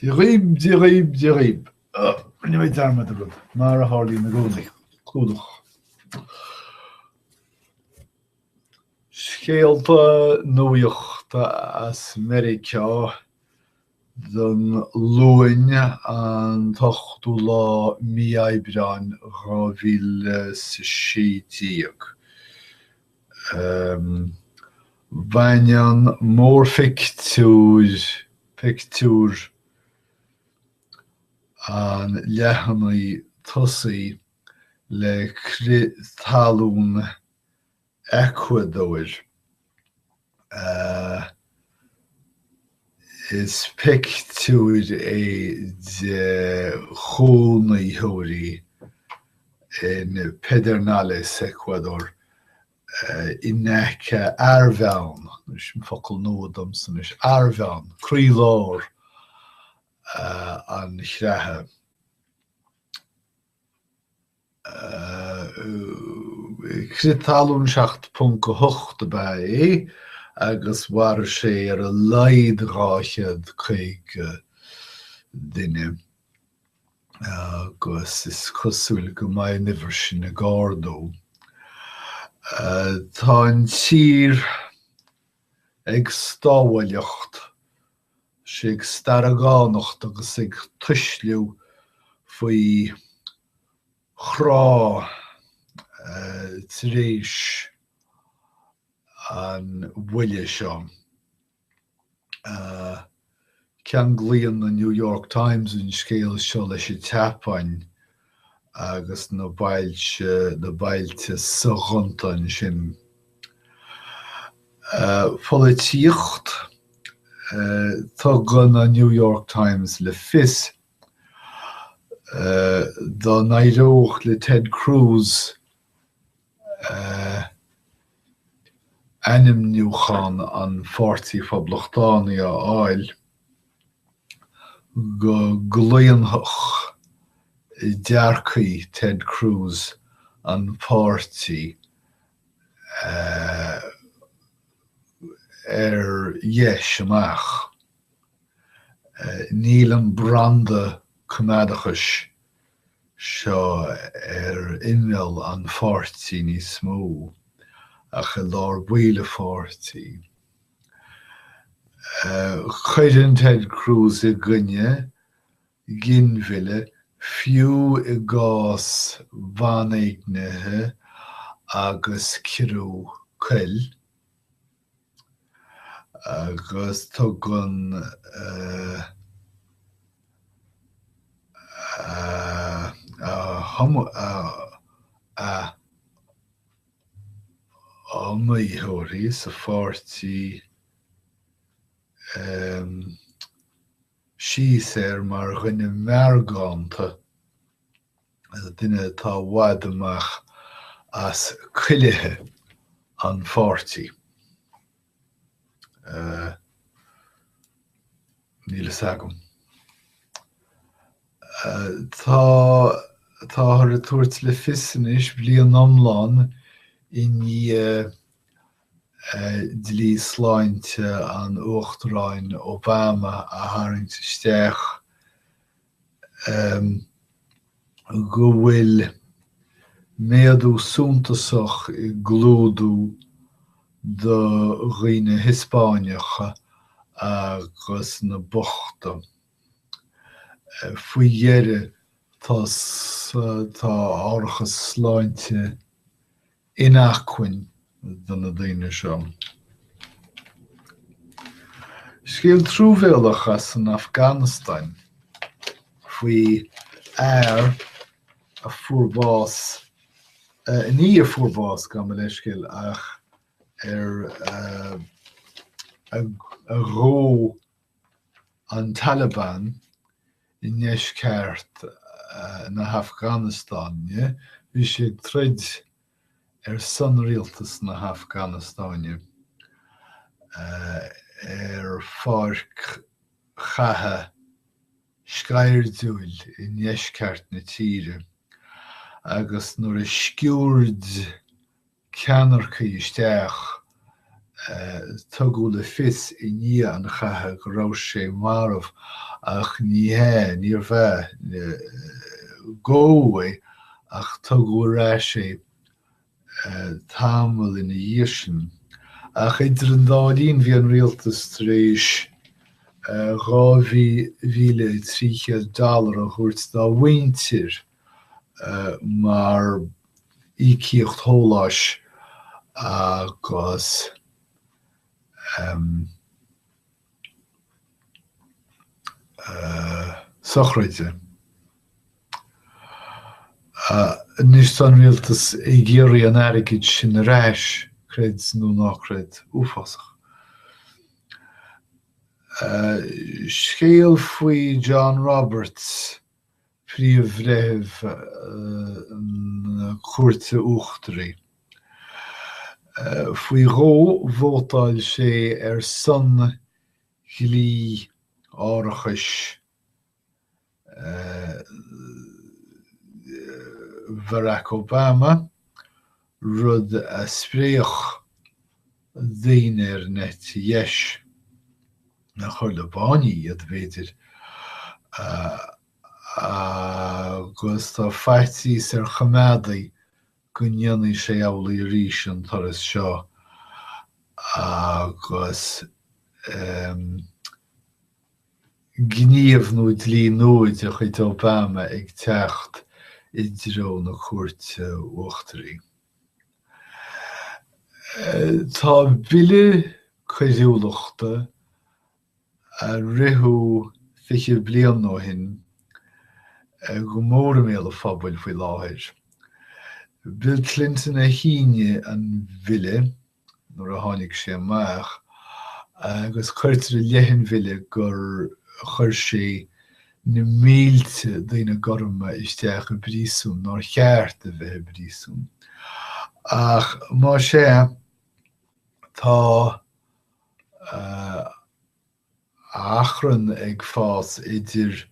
Dirib. Nu weet daar met de bloed. Maar Harley in de Clúdú. Scéalta nuacht as Meiriceá don luain an tochtú lá míoibreán 2017. Bhain mór pictiúr an leathannaí tosaí le talún Eacuadór. Is pictiúr de chónaí thóirí in Pedernales, Eacuadór. Innecha Arbheann, is focail nódam san is Arbheann, Crúz an chreatha. Talún 7.8 ba agus war sé a leidráichead chuig duine. Agus is cosúil go mbeidh nibhir sin na gáardó. Tá an tír ag stábhailteocht sé ag staragánach agus ag tuisliú faoi chrá tréis an bhuille seo. Ceann glíonn na New York Times in scéal seo leis teapain agus na bailte sa ghuntain sin. Políocht tá gan na New York Times le fios dá naireoch le Ted Cruz animniúchan an Pháirtí Phoblachtánach a áil go gluionthach I dearcaí Ted Cruz an Pháirtí yes amach. Níl an branda cumádachais seo inmil an Pháirtí ní smó ach a lár buile Pháirtí. Chuireann Ted Cruz I gcoinne ginmhile fiú I gás bhanéignithe agus cirú coil agus tugann amaíthóirí sa Pháirtí síos mar dhuine meargánta duine tá bhfad amach as cuilethe an Pháirtí. Níl is agam. Tá thar a tuairt le fios bliain iomlán I ní dlí Sláinte an Uachtaráin Obama a tharraingt isteach go bhfuil méadú suntasach I Clúdú do dhaoine Hispáineacha agus na bochta. Faoi dheire tá áireachas Sláinte inachcuin don na daoine seo. Scéal trúbhéalachas an Afghanistáin faoi air a fuarbás, ní a fuarbás gan leiscéal ach a ró an Taliban I neis ceart na hAfganastáine, bhí sé troid sonrialtas na hAfganastáine fáirc chatha scairdúil I neis ceart na tíre agus nuair a sciúrd ceannarcha isteach tugú le fis I ní an chatha go raibh sé marmh ach níor bheith góha ach tugú rá sé tamil ina dhiasin. Ach idir an dáilín bhí an rialtas tar éis $2,300 a chuirt dá bhaintir mar ícíocht thóláis agus sochraide. Níos an rialtas I ggéirí an airgid sin a rás, cred nó nácred uafásach. Scéal faoi John Roberts, príomhbhreitheamh na Cuairte Uachtarí. Faoi ró vótáil sé son ghlí árachais Barack Obama, rud a spréoch daoine net dheis na chuir le bánaí iad bhéidir. Agus tá feithtíí ar chamádaí go ndeannaí sé amhlaí arís an turas seo agus gníomh nó dlí nóid a chuid Obama ag teacht I dtreo na Cuairte Uachtarí. Tá bille coiriúlachta a rithú fiche bliain nó hin go mór méle fabhail faoi láthir. Bill Clinton a híine an bhile nuair a tháinig sé amach agus chuirtear leithin bhile gur chuir sé na mílte daoine gorma isteach a brísún ná cheart a bheith brísún. Ach má sé tá achran ag fás idir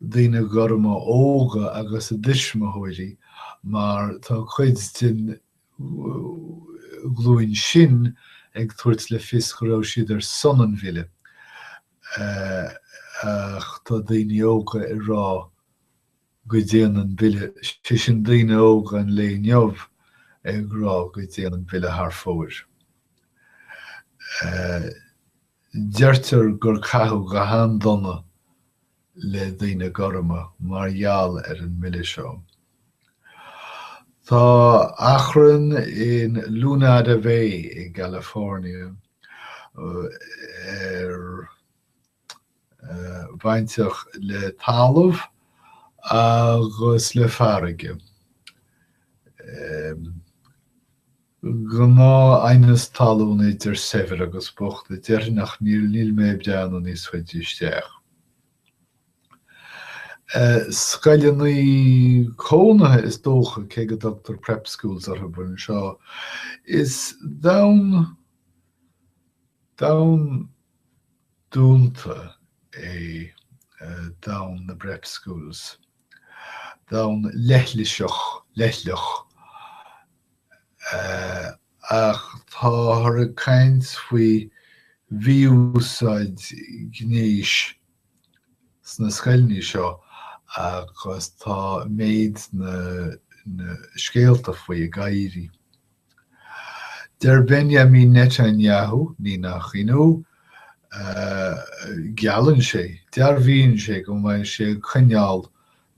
daoine gorma óga agus a disma thuirí, mar tá chuid den glúin sin ag tuairt le fios go raibh siad ar son an bhile. Ach tá daoine óga I rá go déanaan an bhile, sin daoine óga an léi neamh ag rá go déanaan an bhile thar fóir. Deirtear gur caitheadh go handonna le daoine gorma margheall ar an mille seo. Tá achran in Luna de Bay I California bainteach le talamh agus le farraige. Gná ainas talún idir sever agus bocht le deirnach níl mé beanú níos chuid isteach. Scailíní cónathe is dócha cé go Dr. Prep Schools ar buin seo is down dúnta down na Prep Schools. Down leithliseach ach tá thar a caint faoi bhíúsáid gnéis sna scailní seo agus tá méid na scéalta faoi a gairí. Der Benjamin Netanyahu ní nach inú gealann sé, dearbhíonn sé go mbeidh sé coinneáil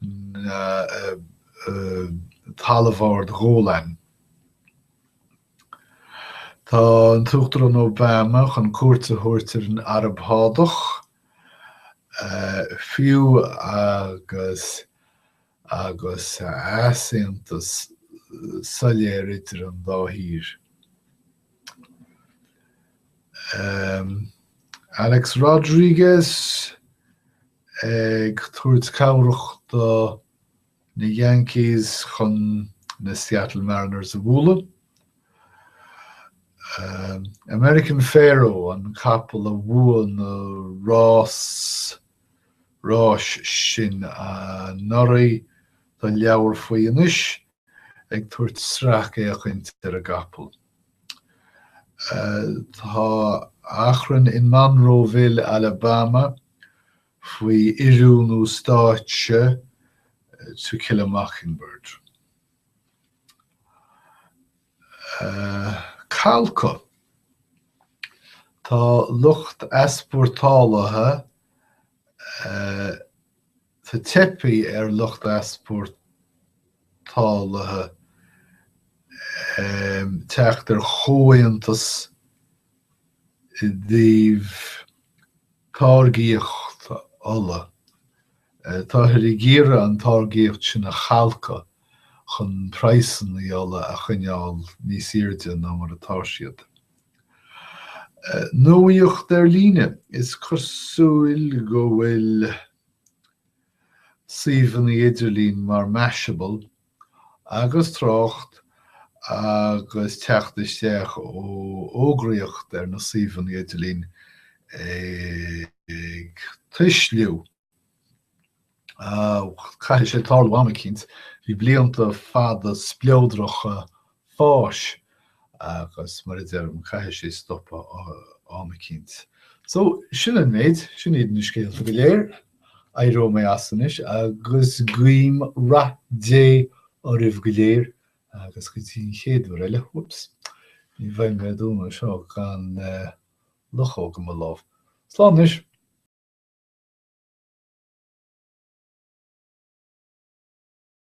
na talamhard Rólan. Tá an tuachtar an Obama chun cuairte thuirtear an Arab hádach fiú agus asaontas soiléir idir an dá thír. Alex Rodriguez ag tuairt cabhracht na Yankees chun na Seattle Mariners a bhuala. American Pharaoh an capal a bhuail na rás sin a noraí tá leabhar faoi anois ag tuairt srach é a chuint ar a gapal. Tá achran in Monroeville, Alabama, faoi iiriúnú stáitse To Kill a Mockingbird. Calca. Tá lucht esportálathe tá tepi lucht esportálathe teacht chóantas díobh táirgíocht alla. Tá ghire an táirgíocht sin a chalca chun preisan í alla a chuneáil níos irde ná mar atá siad. Nuacht líne is cosúil go bhfuil suíomhann idirlín mar mashable agus trácht agus teachtasteach ó ógraíocht na suíomhann idirlín ag tuisliú. Caitheadh sé tarlú amachint, bhí blianta fada spliodracha fáis agus mar dearm caitheadh sé stoppa amachint. So sin an méid, sin iad na scéalta go léir, airó mé asanis agus guím ra dé ó ribh go léir agus go dtí chéadú eile. Whoops. Ní bhain mé dúna seo gan luchó go má lámh. Sláinte.